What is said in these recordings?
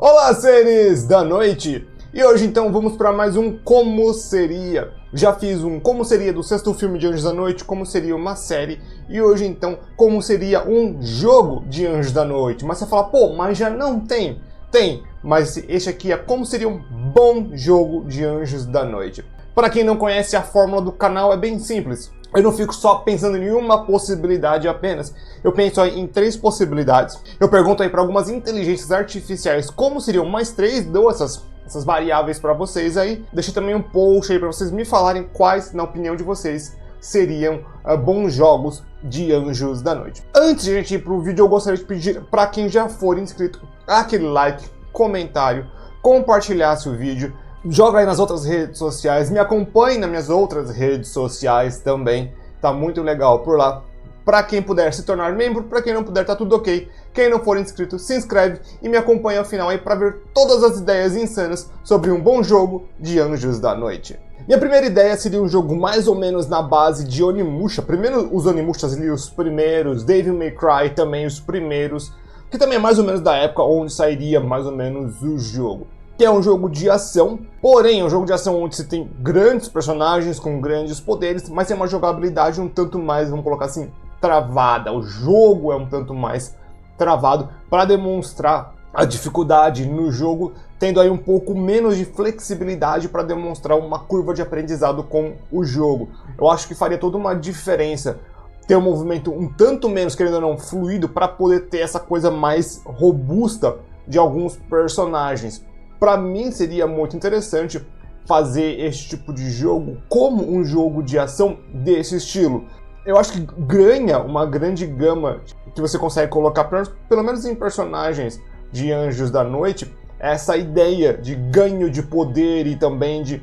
Olá, seres da noite! E hoje então vamos para mais um Como Seria. Já fiz um Como Seria do sexto filme de Anjos da Noite, como seria uma série, e hoje então como seria um jogo de Anjos da Noite. Mas você fala, pô, mas já não tem? Tem, mas este aqui é como seria um bom jogo de Anjos da Noite. Para quem não conhece, a fórmula do canal é bem simples. Eu não fico só pensando em uma possibilidade apenas. Eu penso aí em 3 possibilidades. Eu pergunto aí para algumas inteligências artificiais como seriam mais 3, dou essas variáveis para vocês aí. Deixei também um post aí para vocês me falarem quais, na opinião de vocês, seriam bons jogos de Anjos da Noite. Antes de a gente ir pro vídeo, eu gostaria de pedir para quem já for inscrito aquele like, comentário, compartilhasse o vídeo. Joga aí nas outras redes sociais, me acompanhe nas minhas outras redes sociais também, tá muito legal por lá. Para quem puder se tornar membro, para quem não puder, tá tudo ok. Quem não for inscrito, se inscreve e me acompanha ao final aí para ver todas as ideias insanas sobre um bom jogo de Anjos da Noite. Minha primeira ideia seria um jogo mais ou menos na base de Onimusha. Primeiro os Onimushas ali, os primeiros, Devil May Cry também os primeiros, que também é mais ou menos da época onde sairia mais ou menos o jogo. Que é um jogo de ação, porém é um jogo de ação onde você tem grandes personagens com grandes poderes, mas tem uma jogabilidade um tanto mais, vamos colocar assim, travada. O jogo é um tanto mais travado para demonstrar a dificuldade no jogo, tendo aí um pouco menos de flexibilidade para demonstrar uma curva de aprendizado com o jogo. Eu acho que faria toda uma diferença ter um movimento um tanto menos, querendo ou não, fluido, para poder ter essa coisa mais robusta de alguns personagens. Para mim seria muito interessante fazer esse tipo de jogo como um jogo de ação desse estilo. Eu acho que ganha uma grande gama que você consegue colocar, pelo menos em personagens de Anjos da Noite, essa ideia de ganho de poder e também de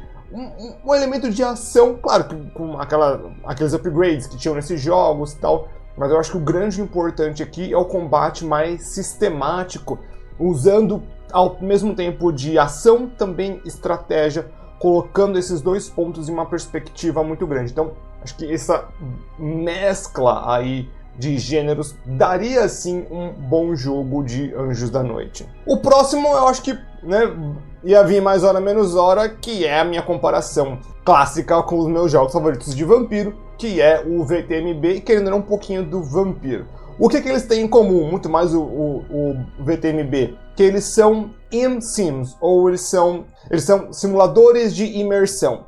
um elemento de ação, claro, com aqueles upgrades que tinham nesses jogos e tal, mas eu acho que o grande importante aqui é o combate mais sistemático, usando ao mesmo tempo de ação, também estratégia, colocando esses dois pontos em uma perspectiva muito grande. Então, acho que essa mescla aí de gêneros daria, sim, um bom jogo de Anjos da Noite. O próximo, eu acho que, ia vir mais hora menos hora, que é a minha comparação clássica com os meus jogos favoritos de vampiro, que é o VTMB, e querendo um pouquinho do vampiro. O que eles têm em comum, muito mais o VTMB? Que eles são in-sims, ou eles são simuladores de imersão.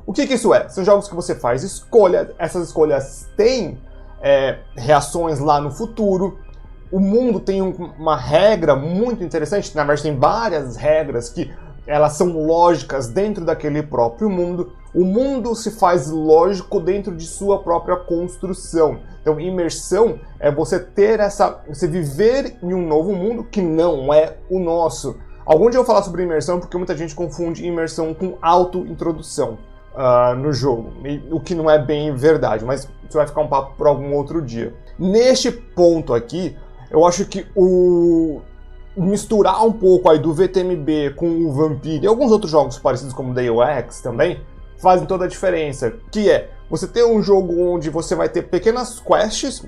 O que isso é? São jogos que você faz escolha, essas escolhas têm reações lá no futuro. O mundo tem uma regra muito interessante, na verdade tem várias regras que elas são lógicas dentro daquele próprio mundo. O mundo se faz lógico dentro de sua própria construção. Então, imersão é você você viver em um novo mundo que não é o nosso. Algum dia eu vou falar sobre imersão porque muita gente confunde imersão com auto-introdução no jogo, o que não é bem verdade, mas isso vai ficar um papo para algum outro dia. Neste ponto aqui, eu acho que misturar um pouco aí do VTMB com o Vampire e alguns outros jogos parecidos como Deus Ex também fazem toda a diferença, que é você ter um jogo onde você vai ter pequenas quests,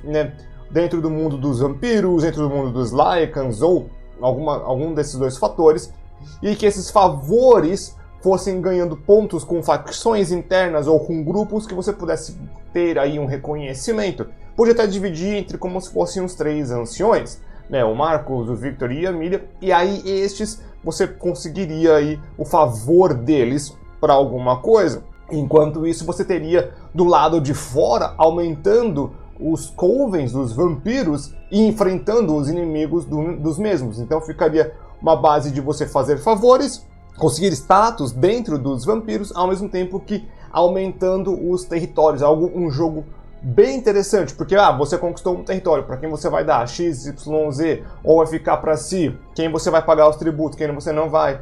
dentro do mundo dos vampiros, dentro do mundo dos Lycans ou algum desses dois fatores, e que esses favores fossem ganhando pontos com facções internas ou com grupos que você pudesse ter aí um reconhecimento. Podia até dividir entre como se fossem os 3 anciões, o Marcos, o Victor e a Miriam, e aí estes você conseguiria aí o favor deles para alguma coisa. Enquanto isso você teria do lado de fora aumentando os covens dos vampiros e enfrentando os inimigos dos mesmos. Então ficaria uma base de você fazer favores, conseguir status dentro dos vampiros, ao mesmo tempo que aumentando os territórios. Um jogo bem interessante, porque você conquistou um território, para quem você vai dar X, Y, Z, ou vai ficar para si, quem você vai pagar os tributos, quem você não vai.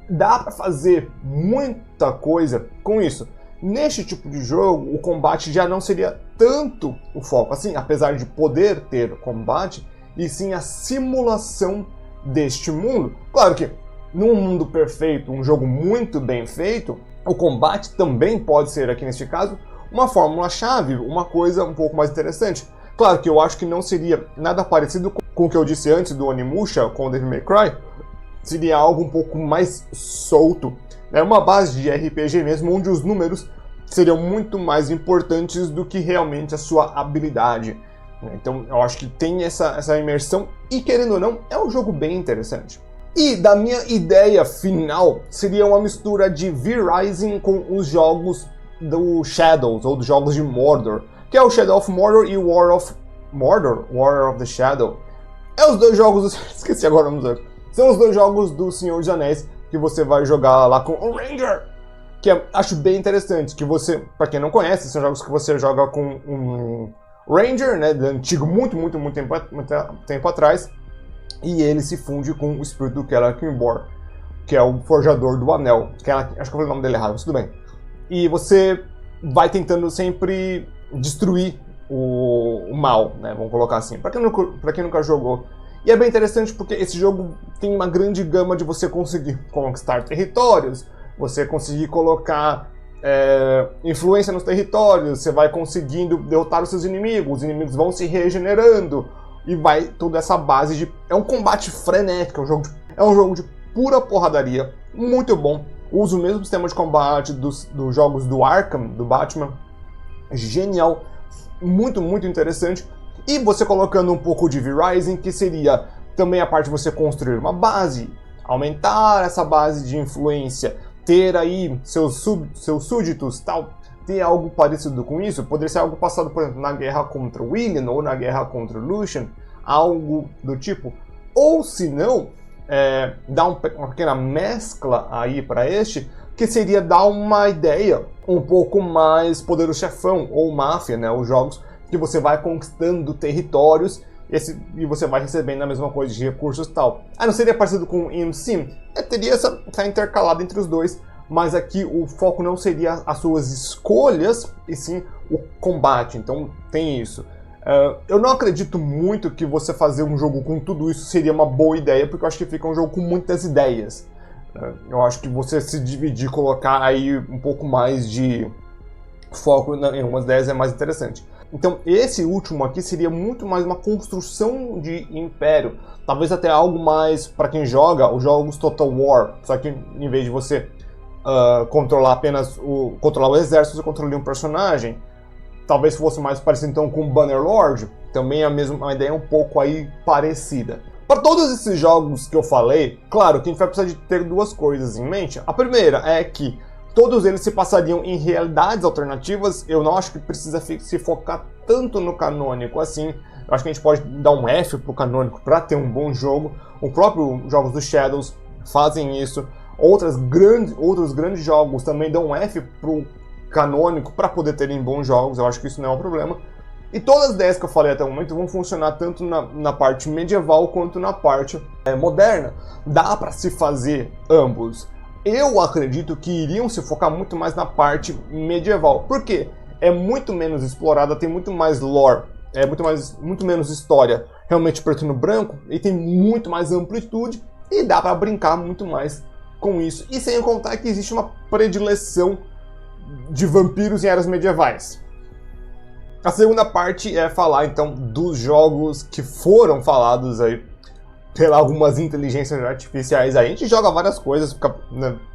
Dá para fazer muita coisa com isso. Neste tipo de jogo, o combate já não seria tanto o foco, assim, apesar de poder ter combate, e sim a simulação deste mundo. Claro que num mundo perfeito, um jogo muito bem feito, o combate também pode ser, aqui neste caso, uma fórmula-chave, uma coisa um pouco mais interessante. Claro que eu acho que não seria nada parecido com o que eu disse antes do Onimusha, com o Devil May Cry, seria algo um pouco mais solto. É uma base de RPG mesmo, onde os números seriam muito mais importantes do que realmente a sua habilidade. Então eu acho que tem essa imersão e, querendo ou não, é um jogo bem interessante. E da minha ideia final, seria uma mistura de V-Rising com os jogos do Shadows, ou dos jogos de Mordor, que é o Shadow of Mordor e o War of Mordor, War of the Shadow. É os dois jogos, esqueci agora o nome. São os dois jogos do Senhor dos Anéis que você vai jogar lá com o Ranger, que acho bem interessante, que você, pra quem não conhece, são jogos que você joga com um Ranger, né, do antigo, muito tempo atrás, e ele se funde com o espírito do Celebrimbor, que é o forjador do anel, acho que eu falei o nome dele errado, mas tudo bem. E você vai tentando sempre destruir o mal, né, vamos colocar assim, pra quem nunca jogou. E é bem interessante porque esse jogo tem uma grande gama de você conseguir conquistar territórios, você conseguir colocar influência nos territórios, você vai conseguindo derrotar os seus inimigos, os inimigos vão se regenerando, e vai toda essa base de... É um combate frenético, é um jogo de pura porradaria, muito bom, usa o mesmo sistema de combate dos jogos do Arkham, do Batman, genial, muito interessante. E você colocando um pouco de V-Rising, que seria também a parte de você construir uma base, aumentar essa base de influência, ter aí seus súditos, tal, ter algo parecido com isso. Poderia ser algo passado, por exemplo, na guerra contra o William ou na guerra contra o Lucian, algo do tipo. Ou se não, dar uma pequena mescla aí para este, que seria dar uma ideia um pouco mais Poderoso Chefão ou Máfia, né, os jogos que você vai conquistando territórios e você vai recebendo a mesma coisa de recursos e tal. Não seria parecido com o InSim? Teria essa intercalada entre os dois, mas aqui o foco não seria as suas escolhas, e sim o combate, então tem isso. Eu não acredito muito que você fazer um jogo com tudo isso seria uma boa ideia, porque eu acho que fica um jogo com muitas ideias. Eu acho que você se dividir, colocar aí um pouco mais de foco em algumas ideias é mais interessante. Então esse último aqui seria muito mais uma construção de império, talvez até algo mais para quem joga os jogos Total War, só que em vez de você controlar controlar o exército, você controla um personagem. Talvez fosse mais parecido então com Bannerlord, também é a mesma ideia um pouco aí parecida. Para todos esses jogos que eu falei, claro que a gente vai precisar de ter duas coisas em mente. A primeira é que todos eles se passariam em realidades alternativas. Eu não acho que precisa se focar tanto no canônico assim. Eu acho que a gente pode dar um F pro canônico para ter um bom jogo. O próprio jogos do Shadows fazem isso. Outros grandes jogos também dão um F pro canônico para poder terem bons jogos. Eu acho que isso não é um problema. E todas as ideias que eu falei até o momento vão funcionar tanto na parte medieval quanto na parte moderna. Dá para se fazer ambos. Eu acredito que iriam se focar muito mais na parte medieval. Por quê? É muito menos explorada, tem muito mais lore, muito menos história realmente preto no branco, e tem muito mais amplitude, e dá para brincar muito mais com isso. E sem contar que existe uma predileção de vampiros em eras medievais. A segunda parte é falar então dos jogos que foram falados aí pelas algumas inteligências artificiais aí. A gente joga várias coisas, fica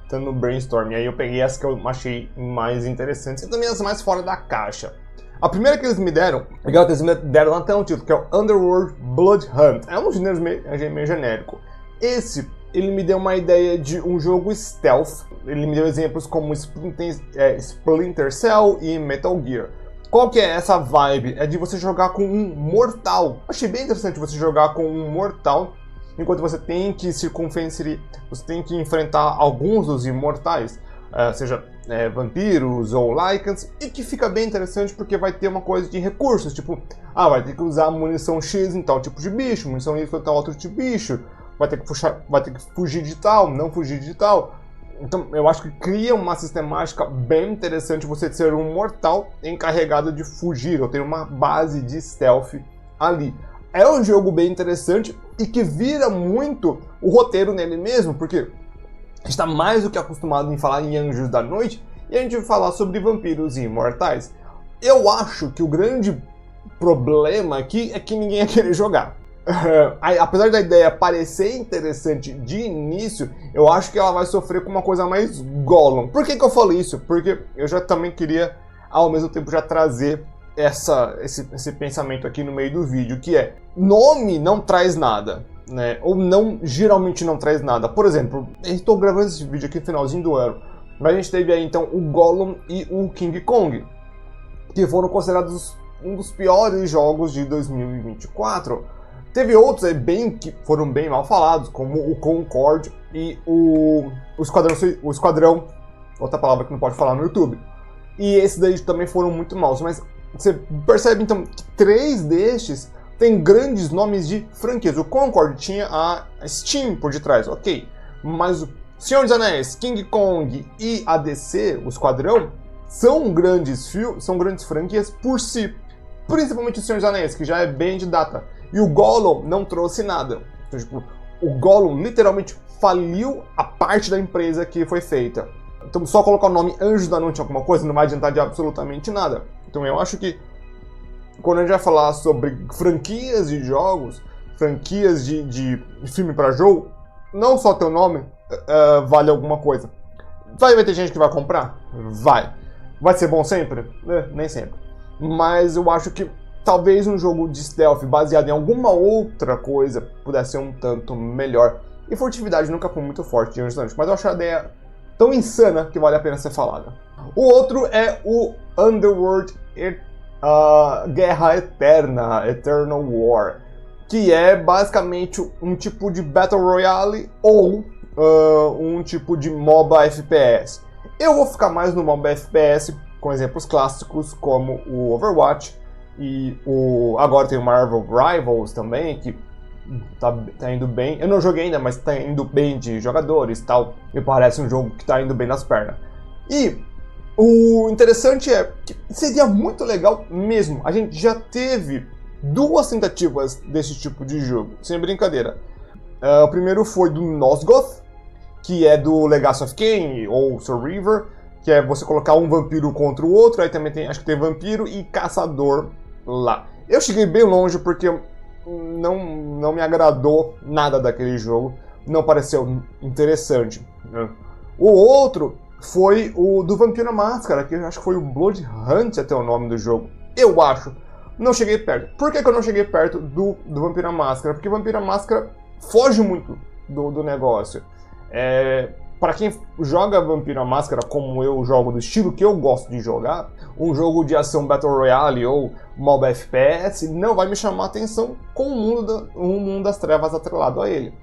dando brainstorm. E aí eu peguei as que eu achei mais interessantes e também as mais fora da caixa. A primeira que eles me deram, legal que eles me deram até um título, que é o Underworld Blood Hunt. É um gênero meio genérico. Ele me deu uma ideia de um jogo stealth. Ele me deu exemplos como Splinter Cell e Metal Gear. Qual que é essa vibe? É de você jogar com um mortal. Achei bem interessante você jogar com um mortal, enquanto você tem que você tem que enfrentar alguns dos imortais, seja vampiros ou lycans, e que fica bem interessante porque vai ter uma coisa de recursos, tipo, vai ter que usar munição X em tal tipo de bicho, munição Y em tal outro tipo de bicho, vai ter que fugir de tal, não fugir de tal. Então eu acho que cria uma sistemática bem interessante você ser um mortal encarregado de fugir, ou ter uma base de stealth ali. É um jogo bem interessante e que vira muito o roteiro nele mesmo, porque a gente está mais do que acostumado em falar em Anjos da Noite, e a gente vai falar sobre vampiros e imortais. Eu acho que o grande problema aqui é que ninguém ia querer jogar. apesar da ideia parecer interessante de início, eu acho que ela vai sofrer com uma coisa mais Gollum. Por que eu falo isso? Porque eu já também queria, ao mesmo tempo, já trazer esse pensamento aqui no meio do vídeo, que é, nome não traz nada, né? Ou geralmente não traz nada. Por exemplo, eu estou gravando esse vídeo aqui no finalzinho do ano, mas a gente teve aí então o Gollum e o King Kong, que foram considerados um dos piores jogos de 2024. Teve outros aí que foram bem mal falados, como o Concorde e o Esquadrão, outra palavra que não pode falar no YouTube. E esses daí também foram muito maus, mas você percebe então que 3 destes têm grandes nomes de franquias. O Concorde tinha a Steam por detrás, ok, mas o Senhor dos Anéis, King Kong e a DC, o Esquadrão, são grandes franquias por si. Principalmente o Senhor dos Anéis, que já é bem de data. E o Gollum não trouxe nada. Então, tipo, o Gollum literalmente faliu a parte da empresa que foi feita. Então só colocar o nome Anjos da Noite em alguma coisa não vai adiantar de absolutamente nada. Então eu acho que quando a gente vai falar sobre franquias de jogos, franquias de filme para jogo, não só teu nome vale alguma coisa. Vai ter gente que vai comprar? Vai. Vai ser bom sempre? Nem sempre. Mas eu acho que talvez um jogo de stealth baseado em alguma outra coisa pudesse ser um tanto melhor. E furtividade nunca foi muito forte de Anjos da Noite, mas eu acho a ideia tão insana que vale a pena ser falada. O outro é o Underworld Guerra Eterna, Eternal War, que é basicamente um tipo de Battle Royale ou um tipo de MOBA FPS. Eu vou ficar mais no MOBA FPS, com exemplos clássicos como o Overwatch e agora tem o Marvel Rivals também, que tá indo bem. Eu não joguei ainda, mas tá indo bem de jogadores e tal. Me parece um jogo que tá indo bem nas pernas. E o interessante é que seria muito legal mesmo. A gente já teve 2 tentativas desse tipo de jogo, sem brincadeira. O primeiro foi do Nosgoth, que é do Legacy of Kain ou Soul River, que é você colocar um vampiro contra o outro. Aí também acho que tem vampiro e caçador lá. Eu cheguei bem longe porque não me agradou nada daquele jogo, não pareceu interessante. O outro foi o do Vampiro à Máscara, que eu acho que foi o Blood Hunt até o nome do jogo. Eu acho. Não cheguei perto. Por que eu não cheguei perto do Vampiro à Máscara? Porque Vampiro à Máscara foge muito do negócio. Para quem joga Vampiro à Máscara como eu jogo, do estilo que eu gosto de jogar, um jogo de ação Battle Royale ou MOBA FPS não vai me chamar a atenção com o mundo das trevas atrelado a ele.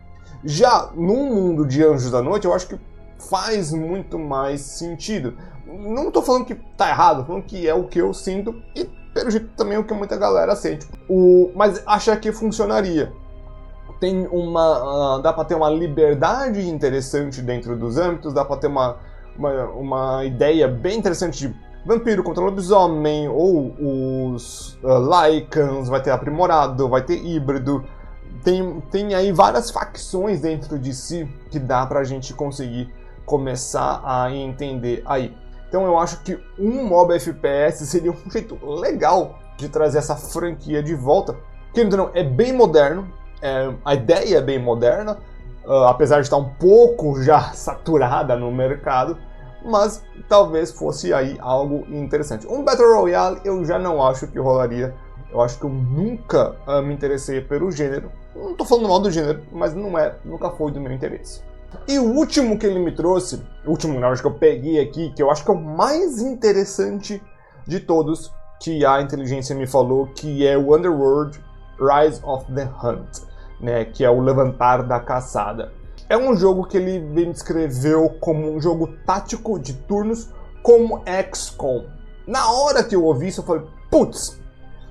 Já num mundo de Anjos da Noite, eu acho que faz muito mais sentido. Não tô falando que tá errado, tô falando que é o que eu sinto e pelo jeito também é o que muita galera sente. Mas acho que funcionaria. Dá pra ter uma liberdade interessante dentro dos âmbitos, dá pra ter uma ideia bem interessante de vampiro contra lobisomem, ou os Lycans, vai ter aprimorado, vai ter híbrido. Tem aí várias facções dentro de si que dá pra gente conseguir começar a entender aí. Então eu acho que um MOBA FPS seria um jeito legal de trazer essa franquia de volta, que não é bem moderno. A ideia é bem moderna, apesar de estar um pouco já saturada no mercado, mas talvez fosse aí algo interessante. Um Battle Royale eu já não acho que rolaria. Eu acho que eu nunca me interessei pelo gênero. Não estou falando mal do gênero, mas nunca foi do meu interesse. E o último que ele me trouxe, o último na verdade que eu peguei aqui, que eu acho que é o mais interessante de todos, que a inteligência me falou, que é o Underworld Rise of the Hunt, né, que é o Levantar da Caçada. É um jogo que ele me descreveu como um jogo tático de turnos como XCOM. Na hora que eu ouvi isso, eu falei, putz,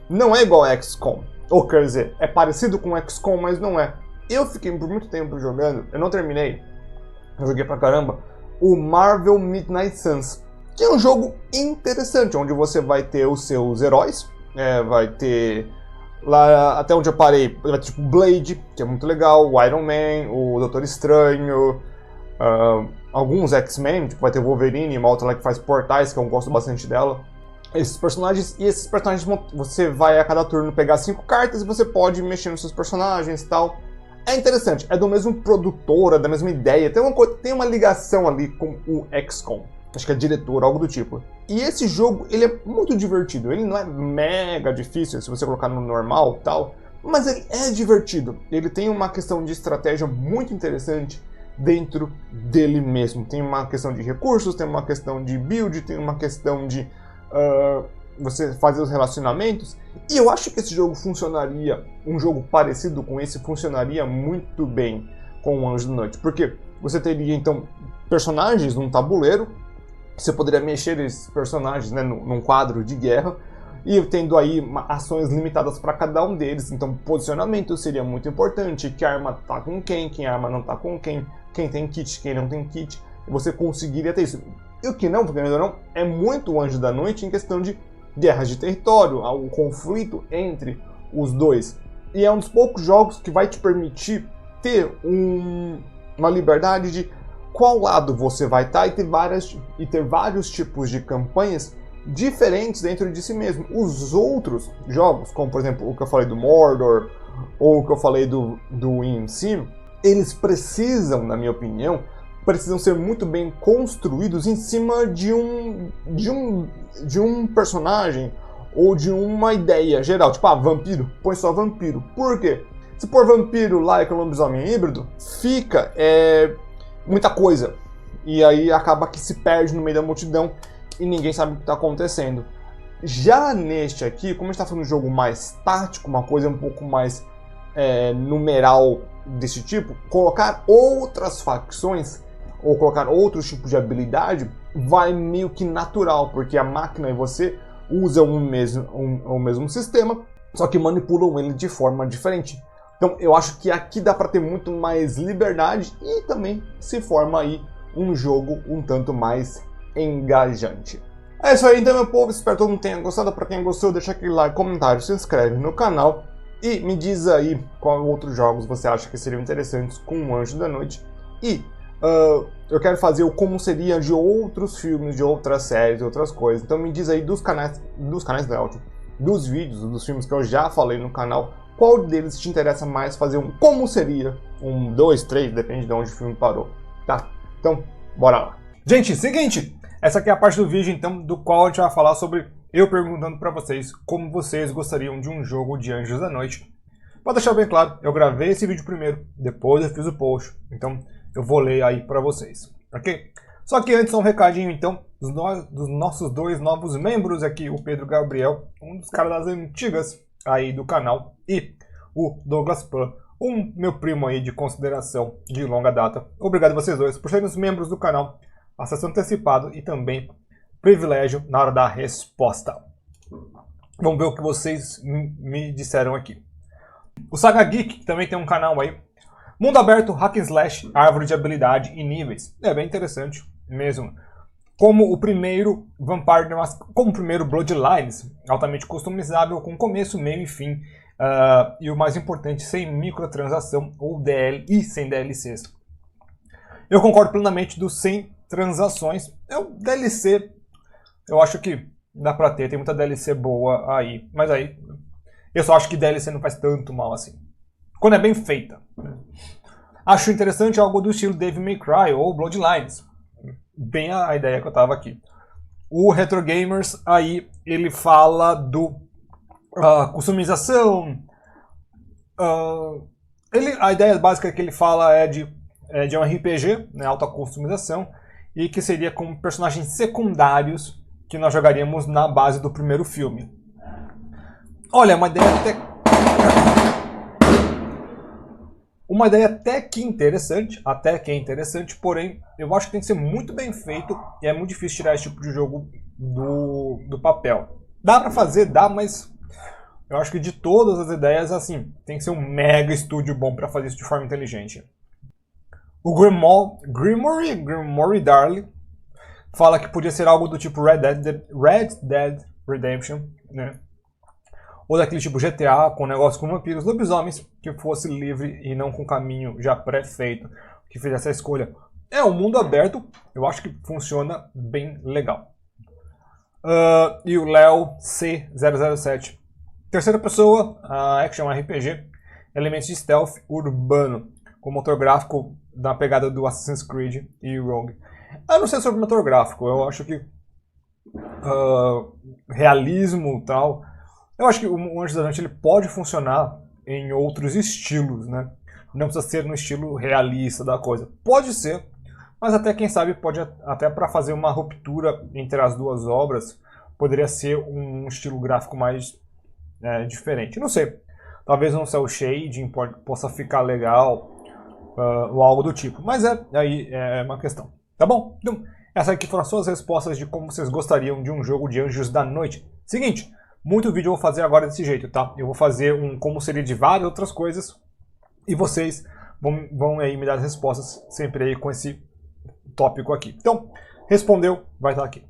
não é igual a XCOM. Ou quer dizer, é parecido com XCOM, mas não é. Eu fiquei por muito tempo jogando, eu não terminei, eu joguei pra caramba, o Marvel Midnight Suns, que é um jogo interessante, onde você vai ter os seus heróis, vai ter, lá até onde eu parei, vai ter tipo Blade, que é muito legal, o Iron Man, o Doutor Estranho, alguns X-Men, tipo, vai ter Wolverine, uma outra lá que faz portais, que eu gosto bastante dela. esses personagens, e esses personagens você vai a cada turno pegar 5 cartas e você pode mexer nos seus personagens e tal. É interessante, é do mesmo produtora, da mesma ideia, tem uma ligação ali com o XCOM, acho que é diretor, algo do tipo. E esse jogo, ele é muito divertido, ele não é mega difícil se você colocar no normal e tal, mas ele é divertido. Ele tem uma questão de estratégia muito interessante dentro dele mesmo. Tem uma questão de recursos, tem uma questão de build, tem uma questão de você fazer os relacionamentos. E eu acho que esse jogo funcionaria, um jogo parecido com esse, funcionaria muito bem com o Anjo da Noite. Porque você teria, então, personagens num tabuleiro, você poderia mexer esses personagens, né, num quadro de guerra, e tendo aí ações limitadas para cada um deles. Então, posicionamento seria muito importante, que arma tá com quem arma não tá com quem tem kit, quem não tem kit. Você conseguiria ter isso. E o que não, porque ainda não, é muito o Anjo da Noite em questão de guerras de território, o conflito entre os dois. E é um dos poucos jogos que vai te permitir ter uma liberdade de qual lado você vai estar e ter vários tipos de campanhas diferentes dentro de si mesmo. Os outros jogos, como por exemplo o que eu falei do Mordor, ou o que eu falei do IMC, eles precisam, na minha opinião, precisam ser muito bem construídos em cima de um personagem ou de uma ideia geral. Tipo, vampiro, põe só vampiro. Por quê? Se pôr vampiro lá e lobisomem híbrido, fica muita coisa. E aí acaba que se perde no meio da multidão e ninguém sabe o que está acontecendo. Já neste aqui, como a gente está falando de um jogo mais tático, uma coisa um pouco mais numeral desse tipo, colocar outras facções ou colocar outros tipos de habilidade vai meio que natural, porque a máquina e você usam o mesmo sistema, só que manipulam ele de forma diferente. Então eu acho que aqui dá para ter muito mais liberdade e também se forma aí um jogo um tanto mais engajante. É isso aí então, meu povo, espero que todo mundo tenha gostado. Para quem gostou, deixa aquele like, comentário, se inscreve no canal e me diz aí qual outros jogos você acha que seriam interessantes com o Anjo da Noite. E eu quero fazer o como seria de outros filmes, de outras séries, outras coisas. Então me diz aí dos canais da Audio, dos vídeos, dos filmes que eu já falei no canal, qual deles te interessa mais fazer um como seria, 1, 2, 3, depende de onde o filme parou, tá? Então, bora lá. Gente, seguinte, essa aqui é a parte do vídeo então do qual a gente vai falar sobre eu perguntando pra vocês como vocês gostariam de um jogo de Anjos da Noite. Pra deixar bem claro, eu gravei esse vídeo primeiro, depois eu fiz o post, então eu vou ler aí pra vocês, ok? Só que antes um recadinho então dos nossos dois novos membros aqui, o Pedro Gabriel, um dos caras das antigas aí do canal, e o Douglas Pan, meu primo aí de consideração de longa data. Obrigado a vocês dois por serem os membros do canal, acesso antecipado e também privilégio na hora da resposta. Vamos ver o que vocês me disseram aqui. O Saga Geek, que também tem um canal aí, mundo aberto, hack and slash, árvore de habilidade e níveis. É bem interessante mesmo. Como o primeiro Vampire, como o primeiro Bloodlines, altamente customizável, com começo, meio e fim. E o mais importante, sem microtransação ou DL e sem DLCs. Eu concordo plenamente do sem transações. É o DLC, eu acho que dá pra ter, tem muita DLC boa aí. Mas aí, eu só acho que DLC não faz tanto mal assim. Quando é bem feita. Acho interessante algo do estilo Devil May Cry ou Bloodlines. Bem a ideia que eu tava aqui. O Retro Gamers aí, ele fala do customização. A ideia básica que ele fala é de um RPG, né, alta customização, e que seria com personagens secundários que nós jogaríamos na base do primeiro filme. Olha, uma ideia até que interessante, porém eu acho que tem que ser muito bem feito e é muito difícil tirar esse tipo de jogo do papel. Dá pra fazer, dá, mas eu acho que de todas as ideias, assim, tem que ser um mega estúdio bom pra fazer isso de forma inteligente. O Grimory Darling fala que podia ser algo do tipo Red Dead Redemption, né? Ou daquele tipo GTA, com negócio com vampiros, lobisomens, que fosse livre e não com caminho já pré-feito, que fizesse a escolha. É um mundo aberto, eu acho que funciona bem legal. E o Léo C007. Terceira pessoa, Action RPG, elementos de stealth urbano, com motor gráfico da pegada do Assassin's Creed e Rogue. Eu não sei sobre motor gráfico, eu acho que realismo e tal. Eu acho que o Anjos da Noite ele pode funcionar em outros estilos, né? Não precisa ser no estilo realista da coisa. Pode ser, mas até quem sabe pode até para fazer uma ruptura entre as duas obras, poderia ser um estilo gráfico mais diferente. Não sei. Talvez um cel shading possa ficar legal ou algo do tipo. Mas aí é uma questão. Tá bom? Então, essas aqui foram as suas respostas de como vocês gostariam de um jogo de Anjos da Noite. Seguinte, muito vídeo eu vou fazer agora desse jeito, tá? Eu vou fazer um como seria de várias outras coisas e vocês vão aí me dar as respostas sempre aí com esse tópico aqui. Então, respondeu, vai estar aqui.